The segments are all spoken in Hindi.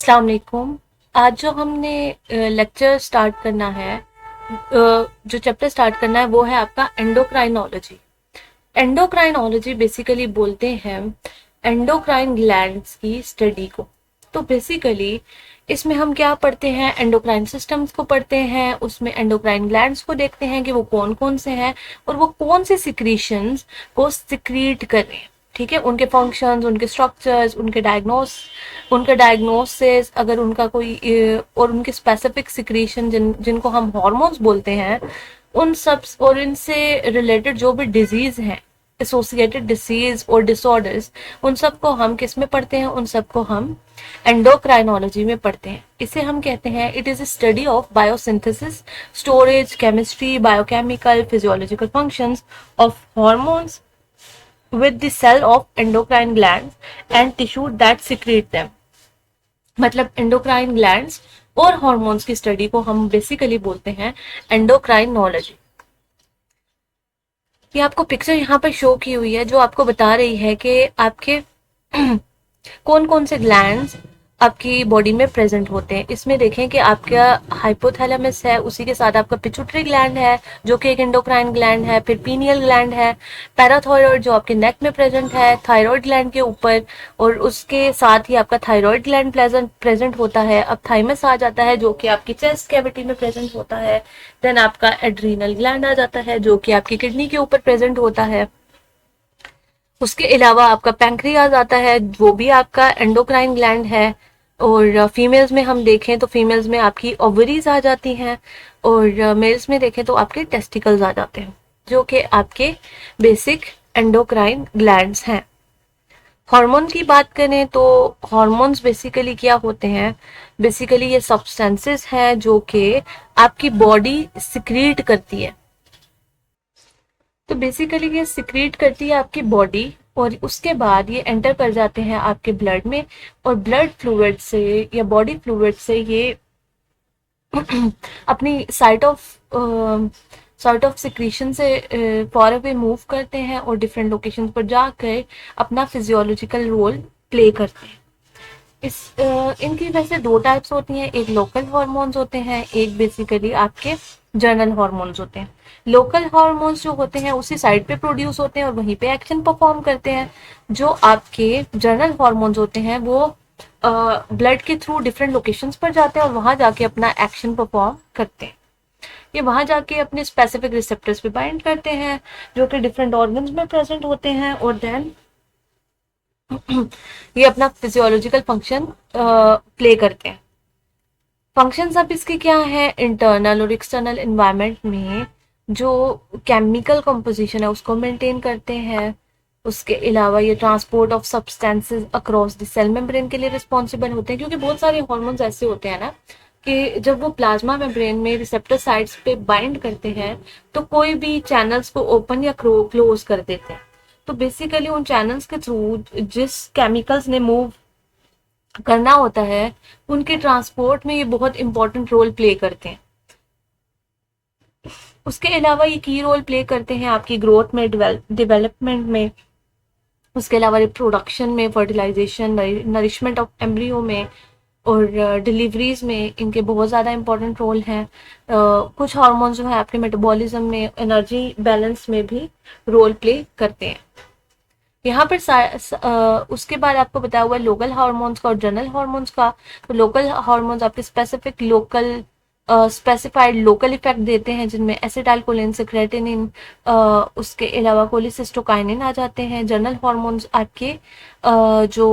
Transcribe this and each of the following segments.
अस्सलाम वालेकुम। आज जो हमने लेक्चर स्टार्ट करना है, जो चैप्टर स्टार्ट करना है वो है आपका एंडोक्राइनोलॉजी। एंडोक्राइनोलॉजी बेसिकली बोलते हैं एंडोक्राइन ग्लैंड्स की स्टडी को। तो बेसिकली इसमें हम क्या पढ़ते हैं, एंडोक्राइन सिस्टम्स को पढ़ते हैं, उसमें एंडोक्राइन ग्लैंड्स को देखते हैं कि वो कौन कौन से हैं और वो कौन से सिक्रीशंस को सिक्रीट कर रहे हैं। ठीक है, उनके फंक्शंस, उनके स्ट्रक्चर्स, उनके डायग्नोसिस, अगर उनका कोई और उनके स्पेसिफिक सिक्रीशन जिनको हम हार्मोन्स बोलते हैं, उन सब और इनसे रिलेटेड जो भी डिजीज हैं, एसोसिएटेड डिसीज और डिसऑर्डर्स, उन सब को हम किस में पढ़ते हैं, उन सब को हम एंडोक्राइनोलॉजी में पढ़ते हैं। इसे हम कहते हैं it is a study of biosynthesis, storage, chemistry, biochemical, physiological functions of hormones with the cell of endocrine glands and tissue that secrete them। मतलब एंडोक्राइन ग्लैंड्स और हॉर्मोन्स की स्टडी को हम बेसिकली बोलते हैं एंडोक्राइनोलॉजी। ये आपको पिक्चर यहाँ पर शो की हुई है जो आपको बता रही है कि आपके कौन कौन से ग्लैंड्स आपकी बॉडी में प्रेजेंट होते हैं। इसमें देखें कि आपका हाइपोथैलेमस है, उसी के साथ आपका पिट्यूटरी ग्लैंड है जो कि एक एंडोक्राइन ग्लैंड है, फिर पीनियल ग्लैंड है, पैराथायरॉयड जो आपके नेक में प्रेजेंट है, थायराइड ग्लैंड के ऊपर, और उसके साथ ही आपका थायराइड ग्लैंड प्रेजेंट होता है। अब थाइमस आ जाता है जो कि आपकी चेस्ट कैविटी में प्रेजेंट होता है। देन आपका एड्रीनल ग्लैंड आ जाता है जो कि आपकी किडनी के ऊपर प्रेजेंट होता है। उसके अलावा आपका पैंक्रियाज आता है, वो भी आपका एंडोक्राइन ग्लैंड है। और फीमेल्स में हम देखें तो फीमेल्स में आपकी ओवरीज आ जाती हैं, और मेल्स में देखें तो आपके टेस्टिकल्स आ जाते हैं जो कि आपके बेसिक एंडोक्राइन ग्लैंड्स हैं। हार्मोन की बात करें तो हार्मोन्स बेसिकली क्या होते हैं, बेसिकली ये सब्सटेंसेस हैं जो कि आपकी बॉडी सिक्रीट करती है। तो बेसिकली ये सिक्रीट करती है आपकी बॉडी, और उसके बाद ये एंटर कर जाते हैं आपके ब्लड में, और ब्लड फ्लूइड से या बॉडी फ्लूइड से ये अपनी साइट ऑफ सिक्रीशन से फॉर अवे मूव करते हैं और डिफरेंट लोकेशंस पर जाकर अपना फिजियोलॉजिकल रोल प्ले करते हैं। इनकी वैसे दो टाइप्स होती हैं, एक लोकल हार्मोन्स होते हैं, एक बेसिकली आपके जर्नल हार्मोन्स होते हैं। लोकल हार्मोन्स जो होते हैं उसी साइड पे प्रोड्यूस होते हैं और वहीं पे एक्शन परफॉर्म करते हैं। जो आपके जर्नल हार्मोन्स होते हैं वो ब्लड के थ्रू डिफरेंट लोकेशंस पर जाते हैं और वहां जाके अपना एक्शन परफॉर्म करते हैं। ये वहां जाके अपने स्पेसिफिक रिसेप्टर्स पे बाइंड करते हैं जो कि डिफरेंट ऑर्गन्स में प्रेजेंट होते हैं, और देन ये अपना फिजियोलॉजिकल फंक्शन प्ले करते हैं। फंक्शंस अब इसके क्या है, इंटरनल और एक्सटर्नल एनवायरनमेंट में जो केमिकल कंपोजिशन है उसको मेंटेन करते हैं। उसके अलावा ये transport of substances across the cell membrane के लिए रिस्पॉन्सिबल होते हैं, क्योंकि बहुत सारे हार्मोन्स ऐसे होते हैं ना कि जब वो प्लाज्मा मेम्ब्रेन में रिसेप्टर साइट्स पे बाइंड करते हैं तो कोई भी चैनल्स को ओपन या क्लोज कर देते हैं। तो बेसिकली उन चैनल्स के थ्रू जिस केमिकल्स ने मूव करना होता है उनके ट्रांसपोर्ट में ये बहुत इंपॉर्टेंट रोल प्ले करते हैं। उसके अलावा ये की रोल प्ले करते हैं आपकी ग्रोथ में, डेवलपमेंट में, उसके अलावा रिप्रोडक्शन में, फर्टिलाइजेशन, नरिशमेंट ऑफ एम्ब्रियो में, और डिलीवरीज में इनके बहुत ज़्यादा इंपॉर्टेंट रोल हैं। कुछ हार्मोन्स जो है आपके मेटाबॉलिज्म में, एनर्जी बैलेंस में भी रोल प्ले करते हैं। यहाँ पर उसके बाद आपको बताया हुआ है लोकल हार्मोन्स का और जनरल हार्मोन्स का। तो लोकल हार्मोन्स आपके specific local specified local effect देते हैं जिनमें एसिटाइलकोलिन, सेक्रेटिनिन, उसके अलावा कोलिसिस्टोकाइनिन आ जाते हैं। जनरल हार्मोन्स आपके जो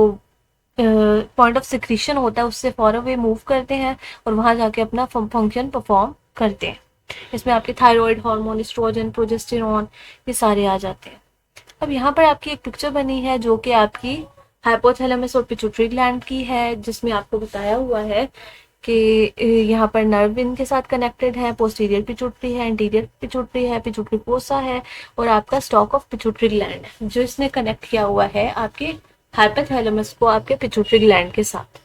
पॉइंट ऑफ सिक्रीशन होता है उससे फॉर अवे मूव करते हैं और वहां जाके अपना फंक्शन परफॉर्म करते हैं। इसमें आपके थायराइड हार्मोन, एस्ट्रोजन, प्रोजेस्टेरॉन, ये सारे आ जाते हैं। अब यहाँ पर आपकी एक पिक्चर बनी है जो कि आपकी हाइपोथैलेमस और पिट्यूटरी ग्लैंड की है, जिसमें आपको बताया हुआ है कि यहाँ पर नर्व इनके साथ कनेक्टेड है, पोस्टीरियर पिट्यूटरी है, इंटीरियर पिट्यूटरी है, पिट्यूटरी फोसा है, और आपका स्टॉक ऑफ पिट्यूटरी ग्लैंड है जो इसने कनेक्ट किया हुआ है आपके हाइपोथैलेमस को आपके पिट्यूटरी ग्लैंड के साथ।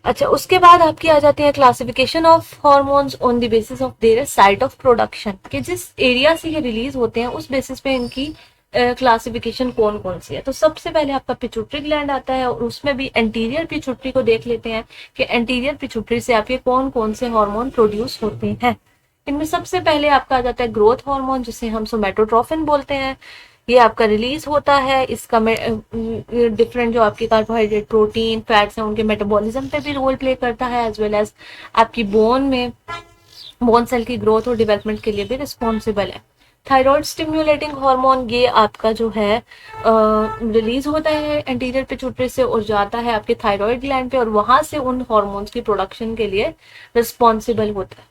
अच्छा, उसके बाद आपकी आ जाती है classification of hormones on the basis of their site of production, कि जिस एरिया से ये रिलीज होते हैं उस बेसिस पे इनकी क्लासिफिकेशन कौन कौन सी है। तो सबसे पहले आपका पिट्यूटरी ग्लैंड आता है और उसमें भी एंटीरियर पिट्यूटरी को देख लेते हैं कि एंटीरियर पिट्यूटरी से आपके कौन कौन से हार्मोन प्रोड्यूस होते हैं। इनमें सबसे पहले आपका आ जाता है ग्रोथ हार्मोन, जिसे हम सोमेटोट्रोफिन बोलते हैं। ये आपका रिलीज होता है, इसका डिफरेंट जो आपके कार्बोहाइड्रेट, प्रोटीन, फैट्स हैं उनके मेटाबॉलिज्म पे भी रोल प्ले करता है, एज वेल एज आपकी बोन सेल की ग्रोथ और डेवलपमेंट के लिए भी रिस्पॉन्सिबल है। थायराइड स्टिम्युलेटिंग हार्मोन ये आपका जो है रिलीज होता है एंटीरियर पिट्यूटरी से और जाता है आपके थायराइड ग्लैंड पे और वहां से उन हार्मोन्स की प्रोडक्शन के लिए रिस्पॉन्सिबल होता है।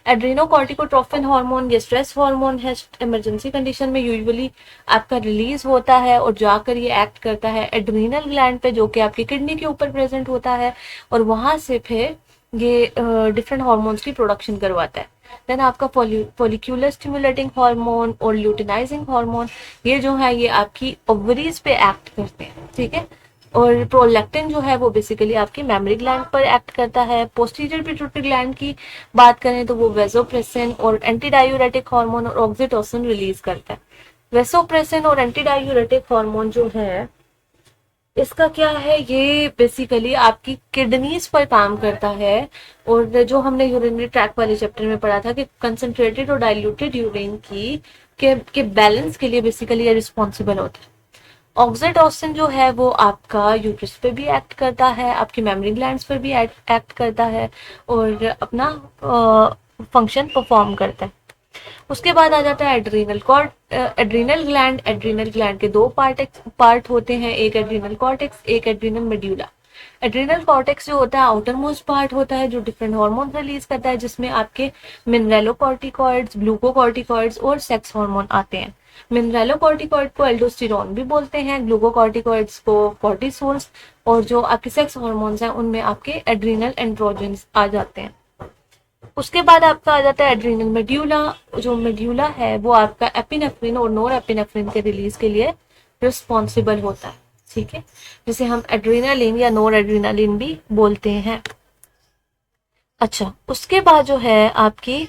एड्रीनोकॉर्टिकोट्रोफिन हार्मोन ये स्ट्रेस हार्मोन है, इमरजेंसी कंडीशन में यूजुअली आपका रिलीज होता है और जाकर ये एक्ट करता है एड्रीनल ग्लैंड पे, जो कि आपकी किडनी के ऊपर प्रेजेंट होता है और वहां से फिर ये डिफरेंट हार्मोन्स की प्रोडक्शन करवाता है। देन आपका फॉलिक्यूलर स्टिमुलेटिंग हार्मोन और ल्यूटिनाइजिंग हार्मोन ये जो है ये आपकी ओवरीज पे एक्ट करते हैं, ठीक है। और प्रोलैक्टिन जो है वो बेसिकली आपकी मेमोरी ग्लैंड पर एक्ट करता है। पोस्टीरियर पिट्यूटरी ग्लैंड की बात करें तो वो वेसोप्रेसिन और एंटी डायूरेटिक हार्मोन और ऑक्सीटोसिन रिलीज करता है। वेसोप्रेसिन और एंटी डायूरेटिक हार्मोन जो है इसका क्या है, ये बेसिकली आपकी किडनीज पर काम करता है और जो हमने यूरिनरी ट्रैक वाले चैप्टर में पढ़ा था कि कंसंट्रेटेड और डाइल्यूटेड यूरिन के बैलेंस के लिए बेसिकली ये रिस्पॉन्सिबल होता है। ऑक्सीटोसिन जो है वो आपका यूट्रस पे भी एक्ट करता है, आपकी मेमोरी ग्लैंड्स पर भी एक्ट करता है और अपना फंक्शन परफॉर्म करता है। उसके बाद आ जाता है एड्रीनल ग्लैंड। एड्रीनल ग्लैंड के दो पार्ट होते हैं, एक एड्रीनल कॉर्टेक्स, एक एड्रीनल मेड्यूला। एड्रीनल कॉर्टेक्स जो होता है आउटर मोस्ट पार्ट होता है जो डिफरेंट हार्मोन रिलीज करता है, जिसमें आपके मिनरेलोकॉर्टिकॉइड्स, ग्लूकोकॉर्टिकॉइड्स और सेक्स हार्मोन आते हैं। मिनरेलोकॉर्टिकॉइड को एल्डोस्टेरोन भी बोलते हैं, ग्लूकोकॉर्टिकॉइड्स को कॉर्टिसोल्स और जो आपके सेक्स हार्मोन्स हैं उनमें आपके एड्रीनल एंड्रोजन्स आ जाते हैं। उसके बाद आपका आ जाता है एड्रीनल मेड्यूला। जो मेड्यूला है वो आपका एपिनेफ्रिन और नोर एपिनेफ्रिन के रिलीज के लिए रिस्पॉन्सिबल होता है, ठीक है, जिसे हम एड्रीनालिन या नोर एड्रीनालिन भी बोलते हैं। अच्छा, उसके बाद जो है आपकी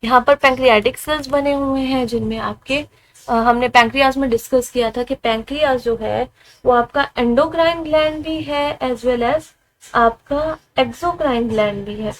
यहाँ पर पैंक्रियाटिक सेल्स बने हुए हैं जिनमें आपके हमने पैंक्रियाज में डिस्कस किया था कि पैंक्रियाज जो है वो आपका एंडोक्राइन ग्लैंड भी है एज वेल एज आपका एक्सोक्राइन ग्लैंड भी है।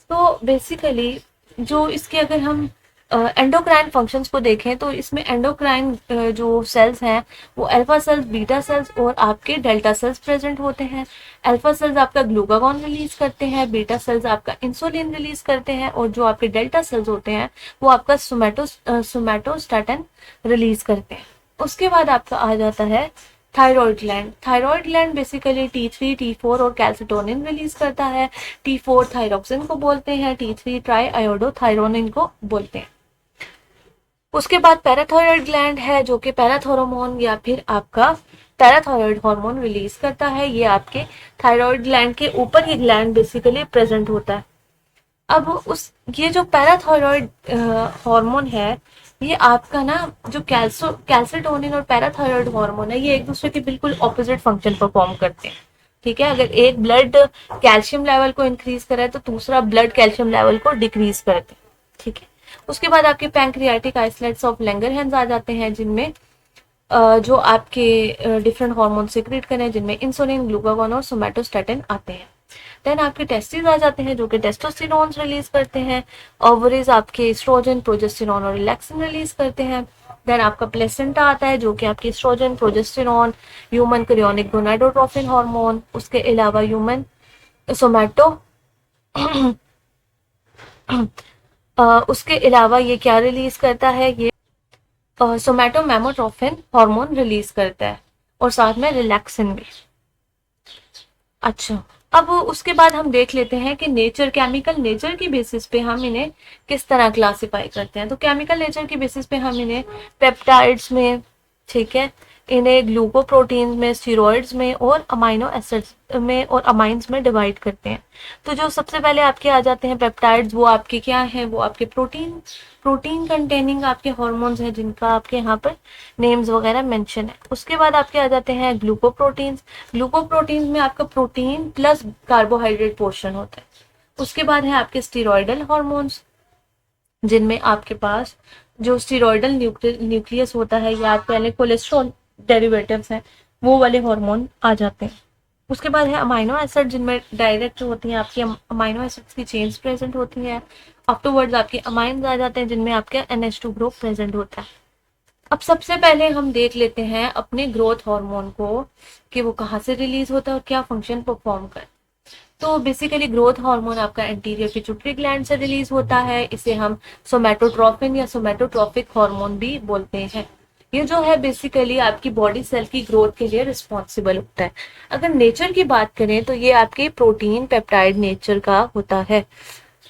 तो बेसिकली जो इसके अगर हम एंडोक्राइन फंक्शंस को देखें तो इसमें एंडोक्राइन जो सेल्स हैं वो अल्फा सेल्स, बीटा सेल्स और आपके डेल्टा सेल्स प्रेजेंट होते हैं। अल्फा सेल्स आपका ग्लूकागॉन रिलीज करते हैं, बीटा सेल्स आपका इंसुलिन रिलीज करते हैं और जो आपके डेल्टा सेल्स होते हैं वो आपका सोमैटोस्टैटिन रिलीज करते हैं। उसके बाद आपका आ जाता है thyroid gland. Thyroid gland basically T3, T4 और कैल्सिटोनिन रिलीज करता है। T4 थायरोक्सिन को बोलते हैं, T3 ट्राई आयोडोथायरोनिन को बोलते हैं। उसके बाद पैराथायराइड ग्लैंड है जो कि पैराथोरोमोन या फिर आपका पैराथायराइड हार्मोन रिलीज करता है। ये आपके थायराइड ग्लैंड के ऊपर ही ग्लैंड बेसिकली प्रेजेंट होता है। अब ये जो पैराथायराइड हार्मोन है ये आपका ना जो कैल्सिटोनिन और पैराथायराइड हार्मोन है ये एक दूसरे के बिल्कुल ऑपोजिट फंक्शन परफॉर्म करते हैं, ठीक है। अगर एक ब्लड कैल्शियम लेवल को इंक्रीज करे तो दूसरा ब्लड कैल्शियम लेवल को डिक्रीज करते हैं, ठीक है। उसके बाद आपके पैंक्रियाटिक आइसोलेट्स ऑफ लैंगरहैंस आ जाते हैं जिनमें जो आपके डिफरेंट हार्मोन सिक्रेट करें जिनमें इंसुलिन, ग्लूकागॉन और सोमैटोस्टैटिन आते हैं। देन आपके टेस्टिस आ जाते हैं जो कि टेस्टोस्टेरोन रिलीज करते हैं। ओवरीज आपके एस्ट्रोजन, प्रोजेस्टेरॉन और रिलैक्सिन रिलीज करते हैं। देन आपका प्लेसेंटा आता है जो कि आपकी estrogen, progesterone, human chorionic gonadotropin hormone, उसके अलावा ह्यूमन सोमैटो उसके अलावा ये क्या रिलीज करता है, ये सोमैटोमेमोट्रोफिन हार्मोन रिलीज करता है और साथ में रिलैक्सिन भी। अच्छा, अब उसके बाद हम देख लेते हैं कि नेचर, केमिकल नेचर की बेसिस पे हम इन्हें किस तरह क्लासिफाई करते हैं। तो केमिकल नेचर की बेसिस पे हम इन्हें पेप्टाइड्स में, ठीक है, इन्हें ग्लूकोप्रोटीन में, स्टीरॉइड्स में और अमाइनो एसिड्स में और अमाइंस में डिवाइड करते हैं। तो जो सबसे पहले आपके आ जाते हैं पेप्टाइड्स, वो आपके क्या हैं, वो आपके प्रोटीन कंटेनिंग आपके हॉर्मोन्स हैं जिनका आपके यहाँ पर नेम्स वगैरह मेंशन है। उसके बाद आपके आ जाते हैं ग्लूकोप्रोटीन्स। ग्लूकोप्रोटीन्स में आपका प्रोटीन प्लस कार्बोहाइड्रेट पोर्शन होता है। उसके बाद है आपके स्टीरॉयडल हॉर्मोन्स, जिनमें आपके पास जो स्टीरॉयडल न्यूक्लियस होता है या आप कह लें कोलेस्ट्रॉल डेरिवेटिव्स हैं, वो वाले हार्मोन आ जाते हैं। उसके बाद है अमाइनो एसिड, जिनमें डायरेक्ट होती हैं आपकी अमाइनो एसिड्स की चेन्स प्रेजेंट होती हैं। आफ्टरवर्ड्स आपके अमाइंस आ जाते हैं जिनमें आपका NH2 ग्रुप प्रेजेंट होता है। अब सबसे पहले हम देख लेते हैं अपने ग्रोथ हार्मोन को कि वो कहाँ से रिलीज होता है और क्या फंक्शन परफॉर्म करता है। तो बेसिकली ग्रोथ हार्मोन आपका एंटीरियर पिट्यूटरी ग्लैंड से रिलीज होता है। इसे हम सोमैटोट्रोपिन या सोमैटोट्रोपिक हार्मोन भी बोलते हैं। ये जो है बेसिकली आपकी बॉडी सेल की ग्रोथ के लिए रिस्पॉन्सिबल होता है। अगर नेचर की बात करें तो ये आपके प्रोटीन पेप्टाइड नेचर का होता है।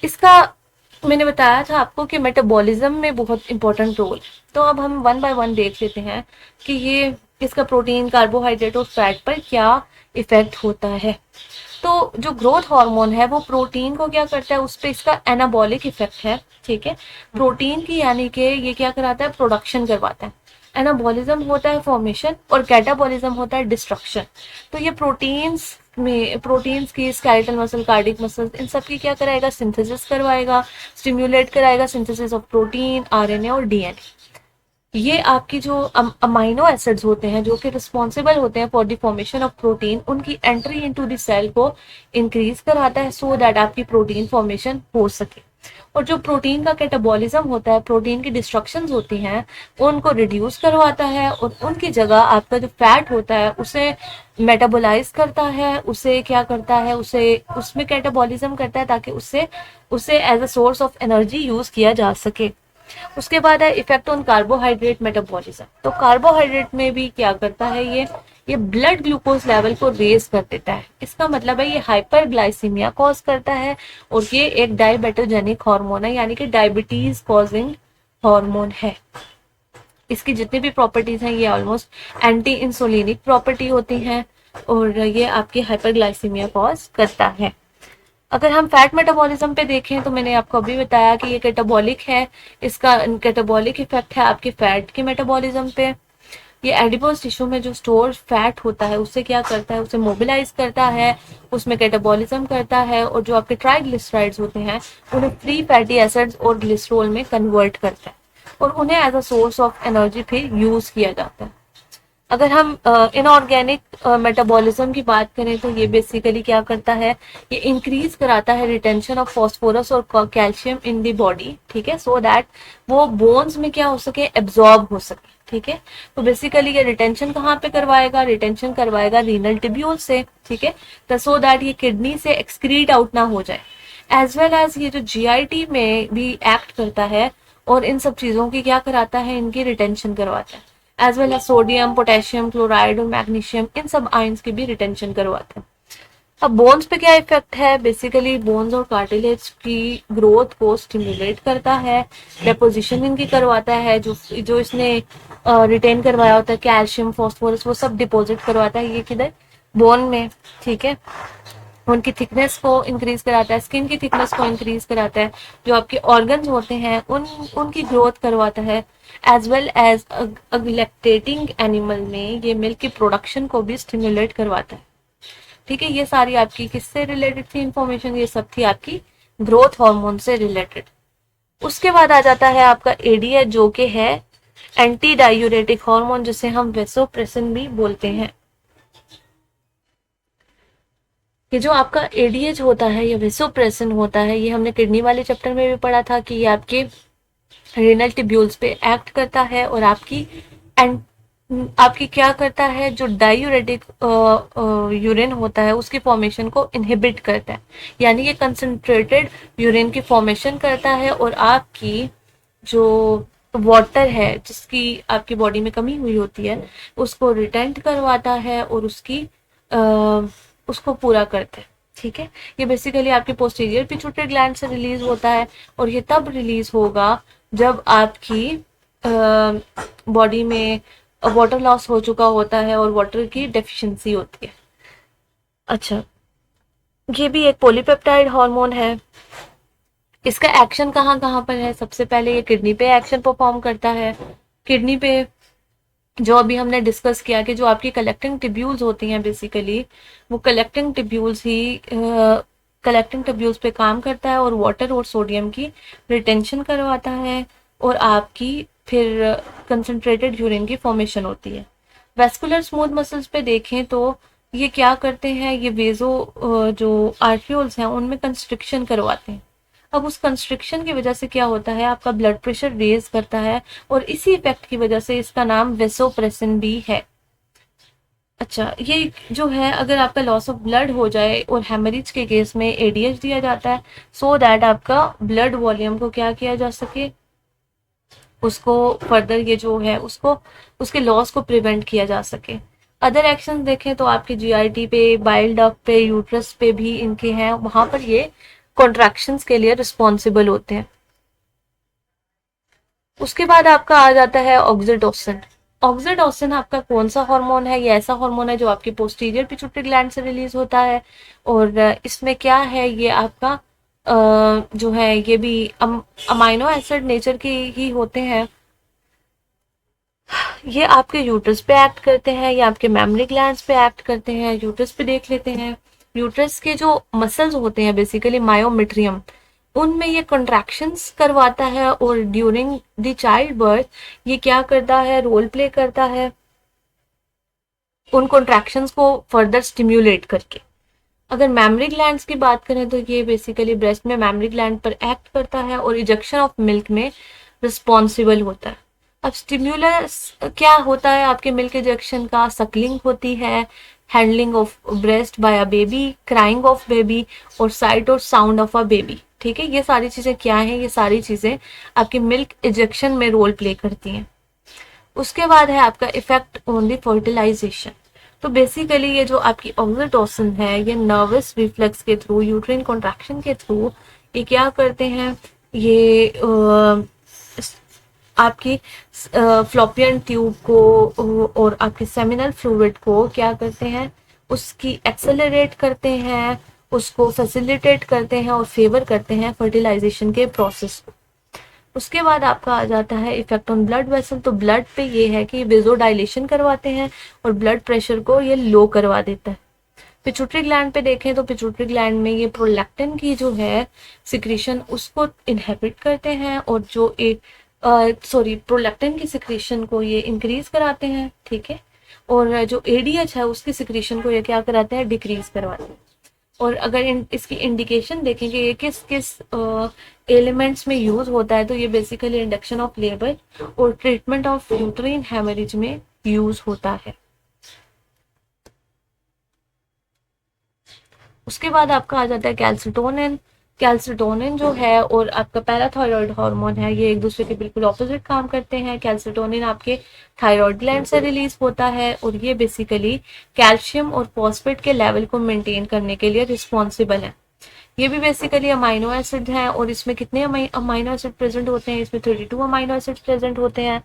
इसका मैंने बताया था आपको कि मेटाबॉलिज्म में बहुत इंपॉर्टेंट रोल। तो अब हम वन बाय वन देख लेते हैं कि ये इसका प्रोटीन, कार्बोहाइड्रेट और फैट पर क्या इफेक्ट होता है। तो जो ग्रोथ हार्मोन है वो प्रोटीन को क्या करता है, उस पर इसका एनाबॉलिक इफेक्ट है। ठीक है, प्रोटीन की यानी कि ये क्या कराता है, प्रोडक्शन करवाता है। एनाबॉलिज्म होता है फॉर्मेशन और कैटाबॉलिज्म होता है डिस्ट्रक्शन। तो ये प्रोटीन्स की स्केलेटल मसल, कार्डिक मसल, इन सब की क्या कराएगा, सिंथेसिस करवाएगा, स्टिम्युलेट कराएगा सिंथेसिस ऑफ प्रोटीन, RNA और DNA। ये आपकी जो अमाइनो एसिड्स होते हैं जो कि रिस्पॉन्सिबल होते हैं for the formation of protein, उनकी एंट्री इनटू द सेल को इंक्रीज कराता है सो दैट आपकी प्रोटीन फॉर्मेशन हो सके। और जो प्रोटीन का कैटाबॉलिज्म होता है, प्रोटीन की डिस्ट्रक्शंस होती हैं, उनको रिड्यूस करवाता है और उनकी जगह आपका जो फैट होता है उसे मेटाबोलाइज करता है, उसे क्या करता है, उसे उसमें कैटाबॉलिज्म करता है ताकि उससे उसे as a source of energy use किया जा सके। उसके बाद है इफेक्ट ऑन कार्बोहाइड्रेट मेटाबॉलिज्म। तो कार्बोहाइड्रेट में भी क्या करता है, ये ब्लड ग्लूकोज लेवल को रेज कर देता है। इसका मतलब है ये हाइपरग्लाइसीमिया कॉज करता है और ये एक डायबिटोजेनिक हार्मोन है, यानी कि डायबिटीज कॉजिंग हार्मोन है। इसकी जितनी भी प्रॉपर्टीज हैं ये ऑलमोस्ट एंटी इंसुलिनिक प्रॉपर्टी होती हैं और ये आपकी हाइपरग्लाइसीमिया कॉज करता है। अगर हम फैट मेटाबॉलिज्म पे देखें तो मैंने आपको अभी बताया कि ये कैटाबॉलिक है। इसका कैटाबॉलिक इफेक्ट है आपके फैट के मेटाबॉलिज्म पे। ये एडिपोज टिश्यू में जो स्टोर फैट होता है उससे क्या करता है, उसे मोबिलाइज करता है, उसमें कैटाबॉलिज्म करता है और जो आपके ट्राइग्लिसराइड्स होते हैं उन्हें फ्री फैटी एसिड्स और ग्लिसरॉल में कन्वर्ट करता है और उन्हें as a source of energy फिर यूज किया जाता है। अगर हम इनऑर्गेनिक मेटाबॉलिज्म की बात करें तो ये बेसिकली क्या करता है, ये इंक्रीज कराता है रिटेंशन ऑफ फॉस्फोरस और कैल्शियम इन द बॉडी। ठीक है, सो दैट वो बोन्स में क्या हो सके, एब्जॉर्ब हो सके। ठीक है, तो बेसिकली ये रिटेंशन कहाँ पे करवाएगा, रिटेंशन करवाएगा रीनल टिब्यूल से। ठीक है, तो सो दैट ये किडनी से एक्सक्रीट आउट ना हो जाए। एज वेल एज ये जो GIT में भी एक्ट करता है और इन सब चीजों की क्या कराता है, इनकी रिटेंशन करवाता है। As well as sodium, potassium chloride और मैग्नीशियम, इन सब आयंस की भी रिटेंशन करवाता है। अब बोन्स पे क्या इफेक्ट है, बेसिकली बोन्स और कार्टिलेज की ग्रोथ को स्टिमुलेट करता है, डेपोजिशन इनकी करवाता है, जो इसने रिटेन करवाया होता है कैल्शियम, फॉस्फोरस, वो सब डिपॉजिट करवाता है ये किधर, बोन में। ठीक है, उनकी थिकनेस को इंक्रीज कराता है, स्किन की थिकनेस को इंक्रीज कराता है, जो आपके ऑर्गन्स होते हैं उनकी ग्रोथ करवाता है। As well as lactating animal में ये मिल्क की प्रोडक्शन को भी स्टिमुलेट करवाता है। ठीक है, ये सारी आपकी किससे रिलेटेड थी इंफॉर्मेशन, ये सब थी आपकी ग्रोथ हार्मोन से रिलेटेड। उसके बाद आ जाता है आपका ADH जो कि है एंटी डायूरेटिक हार्मोन, जिसे हम वेसोप्रेसिन भी बोलते हैं। ये जो आपका ADH होता है या वेसोप्रेसिन होता है, ये हमने किडनी वाले चैप्टर में भी पढ़ा था कि ये आपके रीनल टिब्यूल्स पे एक्ट करता है और आपकी क्या करता है, जो डायूरेटिक यूरिन होता है उसकी फॉर्मेशन को इनहिबिट करता है, यानी ये कंसंट्रेटेड यूरिन की फॉर्मेशन करता है और आपकी जो वाटर है जिसकी आपकी बॉडी में कमी हुई होती है उसको रिटेंट करवाता है और उसको पूरा करता है। ठीक है, ये बेसिकली आपके पोस्टीरियर पिट्यूटरी ग्लैंड से रिलीज होता है और ये तब रिलीज होगा जब आपकी बॉडी में वाटर लॉस हो चुका होता है और वाटर की डेफिशिएंसी होती है। अच्छा, ये भी एक पॉलीपेप्टाइड हार्मोन है। इसका एक्शन कहाँ कहाँ पर है, सबसे पहले ये किडनी पे एक्शन परफॉर्म करता है। किडनी पे जो अभी हमने डिस्कस किया कि जो आपकी कलेक्टिंग टिब्यूल्स होती हैं बेसिकली, वो कलेक्टिंग टिब्यूल्स ही कलेक्टिंग ट्यूब्यूल्स पे काम करता है और वाटर और सोडियम की रिटेंशन करवाता है और आपकी फिर कंसंट्रेटेड यूरिन की फॉर्मेशन होती है। वेस्कुलर स्मूथ मसल्स पे देखें तो ये क्या करते हैं, ये वेजो जो आर्ट्रियोल्स हैं उनमें कंस्ट्रिक्शन करवाते हैं। अब उस कंस्ट्रिक्शन की वजह से क्या होता है, आपका ब्लड प्रेशर रेज करता है और इसी इफेक्ट की वजह से इसका नाम वेसोप्रेसिन भी है। अच्छा, ये जो है अगर आपका लॉस ऑफ ब्लड हो जाए और हेमरेज के केस में एडीएच दिया जाता है सो दैट आपका ब्लड वॉल्यूम को क्या किया जा सके, उसको फर्दर ये जो है उसको उसके लॉस को प्रिवेंट किया जा सके। अदर एक्शन देखें तो आपके जीआईटी पे, बाइल डक्ट पे, यूट्रस पे भी इनके हैं, वहां पर ये कॉन्ट्रैक्शंस के लिए रिस्पॉन्सिबल होते हैं। उसके बाद आपका आ जाता है ऑक्सीटोसिन। ऑक्सीटोसिन आपका कौन सा हार्मोन है, ये ऐसा हार्मोन है जो आपकी पोस्टीरियर पिट्यूटरी ग्लैंड से रिलीज होता है और इसमें क्या है, ये आपका जो है ये भी अमाइनो एसिड नेचर के ही होते हैं। ये आपके यूट्रस पे एक्ट करते हैं या आपके मेमरी ग्लैंड्स पे एक्ट करते हैं। यूट्रस पे देख लेते हैं, यूट्रस के जो मसल्स होते हैं बेसिकली मायोमेट्रियम, उनमें ये कंट्रैक्शंस करवाता है और ड्यूरिंग द चाइल्ड बर्थ ये क्या करता है, रोल प्ले करता है उन कंट्रैक्शंस को फर्दर स्टिम्युलेट करके। अगर मेमरी ग्लैंड्स की बात करें तो ये बेसिकली ब्रेस्ट में मेमरी ग्लैंड पर एक्ट करता है और इजेक्शन ऑफ मिल्क में रिस्पॉन्सिबल होता है। अब स्टिम्युलस क्या होता है आपके मिल्क इजेक्शन का, सकलिंग होती है, handling of breast by a baby, crying of baby और साइट और साउंड ऑफ अ बेबी। ठीक है, ये सारी चीजें क्या हैं, ये सारी चीजें आपकी मिल्क इजेक्शन में रोल प्ले करती हैं। उसके बाद है आपका इफेक्ट ऑन द फर्टिलाइजेशन। तो बेसिकली ये जो आपकी ऑक्सीटोसिन है ये नर्वस रिफ्लेक्स के थ्रू, यूट्राइन कॉन्ट्रैक्शन के थ्रू ये क्या करते हैं, ये आपकी फ्लोपियन ट्यूब को और आपके सेमिनल फ्लूइड को क्या करते हैं, उसकी एक्सेलरेट करते हैं, उसको फैसिलिटेट करते हैं और फेवर करते हैं फर्टिलाइजेशन के प्रोसेस को। उसके बाद आपका आ जाता है इफेक्ट ऑन ब्लड वेसल। तो ब्लड पे ये है कि वेजो डायलेशन करवाते हैं और ब्लड प्रेशर को ये लो करवा देता है। पिट्यूटरी ग्लैंड पे देखें तो पिट्यूटरी ग्लैंड में ये प्रोलैक्टिन की जो है सिक्रीशन उसको इनहिबिट करते हैं और जो एक प्रोलैक्टिन की सिक्रीशन को ये इंक्रीज कराते हैं। ठीक है, और जो एडीएच है उसकी सिक्रीशन को ये क्या कराते हैं, डिक्रीज करवाते हैं। और अगर इसकी इंडिकेशन देखेंगे ये किस किस एलिमेंट्स में यूज होता है तो ये बेसिकली इंडक्शन ऑफ लेबर और ट्रीटमेंट ऑफ यूट्राइन हेमरेज में यूज होता है। उसके बाद आपका आ जाता है कैल्सिटोनिन। कैल्सिटोनिन जो है और आपका पैराथायरॉयड हार्मोन है ये एक दूसरे के बिल्कुल ऑपोजिट काम करते हैं। कैल्सिटोनिन आपके थायराइड ग्लैंड से रिलीज होता है और ये बेसिकली कैल्शियम और फॉस्फेट के लेवल को मेंटेन करने के लिए रिस्पॉन्सिबल है। ये भी बेसिकली अमाइनो एसिड हैं और इसमें कितने अमाइनो एसिड प्रेजेंट होते हैं, इसमें 32 अमाइनो एसिड प्रेजेंट होते हैं।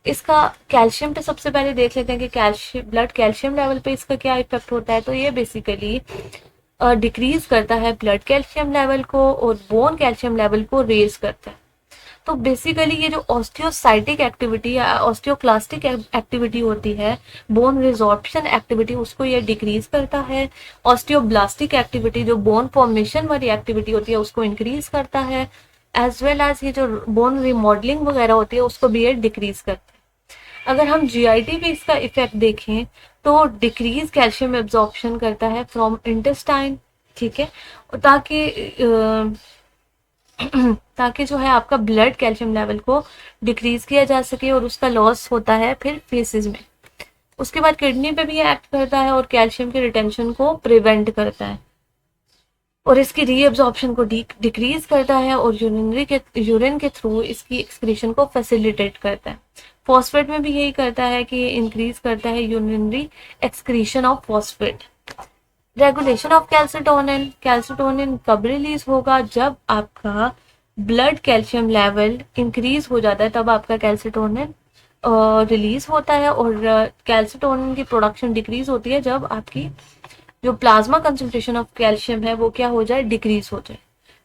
इसका कैल्शियम पे सबसे पहले देख लेते हैं कि कैल्शियम ब्लड कैल्शियम लेवल पे इसका क्या इफेक्ट होता है। तो ये बेसिकली डिक्रीज करता है ब्लड कैल्शियम लेवल को और बोन कैल्शियम लेवल को रेज करता है। तो बेसिकली ये जो ऑस्टियोसाइटिक एक्टिविटी या ऑस्टियोक्लास्टिक एक्टिविटी होती है, बोन रिजॉर्प्शन एक्टिविटी, उसको ये डिक्रीज करता है। ऑस्टियोब्लास्टिक एक्टिविटी जो बोन फॉर्मेशन वाली एक्टिविटी होती है उसको इंक्रीज करता है। एज वेल एज ये जो बोन रिमॉडलिंग वगैरह होती है उसको भी ये डिक्रीज करता है। अगर हम जीआईटी पे इसका इफेक्ट देखें तो डिक्रीज कैल्शियम एब्जॉर्प्शन करता है फ्रॉम इंटेस्टाइन। ठीक है, ताकि ताकि जो है आपका ब्लड कैल्शियम लेवल को डिक्रीज किया जा सके और उसका लॉस होता है फिर फेसेस में। उसके बाद किडनी पे भी एक्ट करता है और कैल्शियम के रिटेंशन को प्रिवेंट करता है और इसकी रीअब्जॉर्प्शन को डिक्रीज करता है और यूरिन के थ्रू इसकी एक्सक्रीशन को फैसिलिटेट करता है। फॉस्फेट में भी यही करता है कि इंक्रीज करता है urinary excretion of phosphate. Regulation of calcitonin. Calcitonin कब रिलीज होगा, जब आपका ब्लड कैल्शियम लेवल इंक्रीज हो जाता है तब आपका कैल्सिटोनिन रिलीज होता है। और कैल्सिटोनिन की प्रोडक्शन डिक्रीज होती है जब आपकी जो प्लाज्मा कंसंट्रेशन ऑफ कैल्शियम है वो क्या हो जाए, डिक्रीज हो जाए।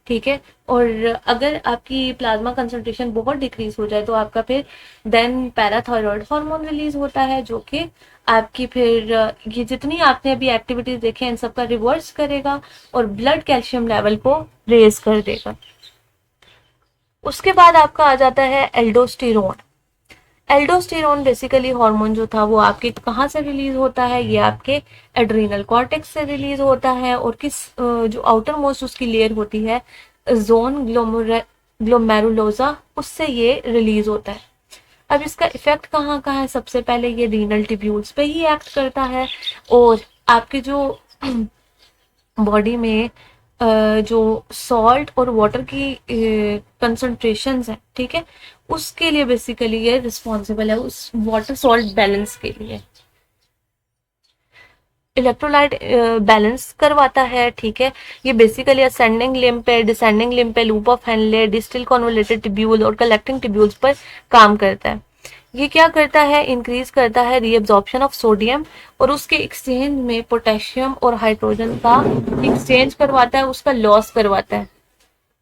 ठीक है, और अगर आपकी प्लाज्मा कंसंट्रेशन बहुत डिक्रीज हो जाए तो आपका फिर देन पैराथायरॉयड हार्मोन रिलीज होता है जो कि आपकी फिर ये जितनी आपने अभी एक्टिविटीज देखे इन सबका रिवर्स करेगा और ब्लड कैल्शियम लेवल को रेज कर देगा। उसके बाद आपका आ जाता है एल्डोस्टेरोन। एल्डोस्टेरोन बेसिकली हार्मोन जो था वो आपके कहाँ से रिलीज होता है, ये आपके एड्रीनल कॉर्टेक्स से रिलीज होता है, और किस जो आउटर मोस्ट उसकी लेयर होती है जोन ग्लोमेरुलोसा, उससे ये रिलीज होता है। अब इसका इफेक्ट कहाँ कहाँ है, सबसे पहले ये रीनल ट्यूब्यूल्स पे ही एक्ट करता है, और आपके जो बॉडी में जो सॉल्ट और वाटर की कंसंट्रेशंस है, ठीक है, उसके लिए बेसिकली ये रिस्पॉन्सिबल है, उस वाटर सॉल्ट बैलेंस के लिए। इलेक्ट्रोलाइट बैलेंस करवाता है, ठीक है। ये बेसिकली असेंडिंग लिम्ब पे, डिसेंडिंग लिम्ब पे, loop of Henle, distal convoluted tubule और कलेक्टिंग ट्यूब्यूल्स पर काम करता है। ये क्या करता है, इंक्रीज करता है रीअब्जॉर्प्शन ऑफ सोडियम, और उसके एक्सचेंज में पोटेशियम और हाइड्रोजन का एक्सचेंज करवाता है, उसका लॉस करवाता है।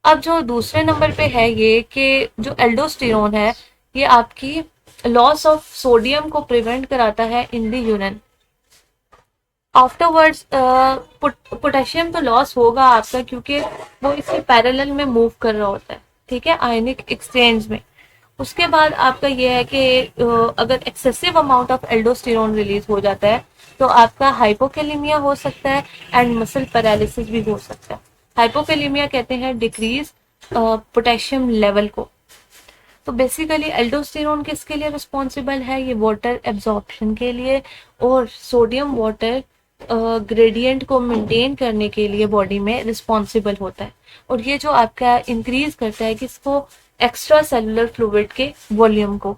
अब जो दूसरे नंबर पे है ये कि जो एल्डोस्टेरोन है ये आपकी लॉस ऑफ सोडियम को प्रिवेंट कराता है in the urine. Afterwards potassium तो लॉस होगा आपका, क्योंकि वो इसके पैरेलल में मूव कर रहा होता है, ठीक है, आयनिक एक्सचेंज में। उसके बाद आपका ये है कि अगर excessive amount of aldosterone release हो जाता है तो आपका हाइपोकैलिमिया हो सकता है एंड मसल पैरालिसिस भी हो सकता है। हाइपोकैलिमिया कहते हैं डिक्रीज पोटेशियम लेवल को। तो बेसिकली एल्डोस्टेरोन किसके लिए रिस्पॉन्सिबल है, ये वाटर एब्जॉर्प्शन के लिए और सोडियम वाटर ग्रेडियंट को मेंटेन करने के लिए बॉडी में रिस्पॉन्सिबल होता है। और ये जो आपका इंक्रीज करता है किसको, एक्स्ट्रा सेलुलर फ्लूइड के वॉल्यूम को।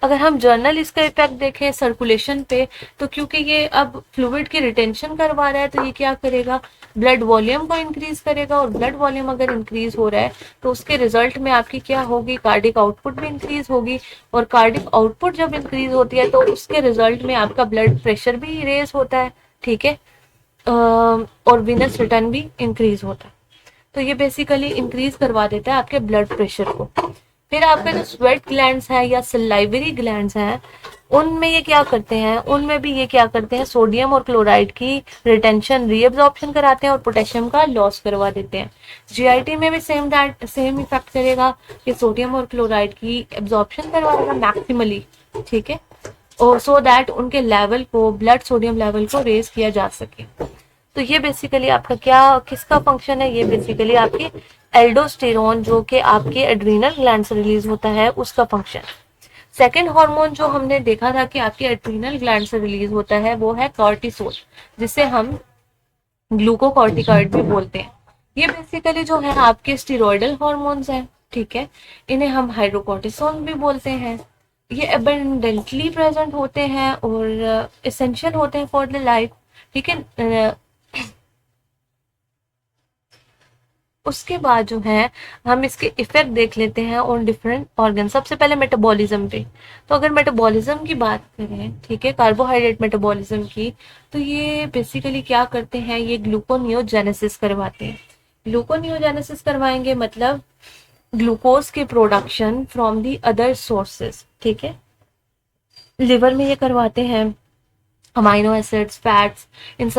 अगर हम जर्नल इसका इफेक्ट देखें सर्कुलेशन पे, तो क्योंकि ये अब फ्लूइड की रिटेंशन करवा रहा है तो ये क्या करेगा, ब्लड वॉल्यूम को इंक्रीज करेगा, और ब्लड वॉल्यूम अगर इंक्रीज हो रहा है तो उसके रिजल्ट में आपकी क्या होगी, कार्डिक आउटपुट भी इंक्रीज होगी, और कार्डिक आउटपुट जब इंक्रीज होती है तो उसके रिजल्ट में आपका ब्लड प्रेशर भी रेज होता है, ठीक है, और विनस रिटर्न भी इंक्रीज होता है। तो ये बेसिकली इंक्रीज करवा देता है आपके ब्लड प्रेशर को। फिर आपके जो स्वेट ग्लैंड्स हैं या सलाइवरी ग्लैंड्स हैं, उनमें ये क्या करते हैं, उनमें भी ये क्या करते हैं, सोडियम और क्लोराइड की रिटेंशन रीअब्जॉर्प्शन कराते हैं और पोटेशियम का लॉस करवा देते हैं। जीआईटी में भी सेम इफेक्ट करेगा कि सोडियम और क्लोराइड की एब्जॉर्प्शन करवाएगा मैक्सिमली, ठीक है, और सो दैट उनके लेवल को, ब्लड सोडियम लेवल को रेज किया जा सके। तो ये बेसिकली आपका क्या किसका फंक्शन है, ये बेसिकली आपकी एल्डोस्टेरोन जो कि आपके एड्रीनल ग्लैंड से रिलीज होता है उसका फंक्शन। सेकेंड हार्मोन जो हमने देखा था कि आपके एड्रीनल ग्लैंड से रिलीज होता है वो है कॉर्टिसोल, जिसे हम ग्लूकोकॉर्टिकॉइड भी बोलते हैं। ये बेसिकली जो है आपके स्टीरॉयडल हार्मोन्स हैं, ठीक है, इन्हें हम हाइड्रोकॉर्टिसोन भी बोलते हैं। ये एबंडेंटली प्रेजेंट होते हैं और एसेंशियल होते हैं फॉर द लाइफ, ठीक है। उसके बाद जो है हम इसके इफेक्ट देख लेते हैं ऑन डिफरेंट ऑर्गन। सबसे पहले मेटाबॉलिज्म पे, तो अगर मेटाबॉलिज्म की बात करें, ठीक है, कार्बोहाइड्रेट मेटाबॉलिज्म की, तो ये बेसिकली क्या करते हैं, ये ग्लूकोनियोजेनेसिस करवाते हैं। ग्लूकोनियोजेनेसिस करवाएंगे मतलब ग्लूकोज की production from the other sources, ठीक है, लिवर में ये करवाते हैं, अमाइनो एसिड्स, फैट्स, इन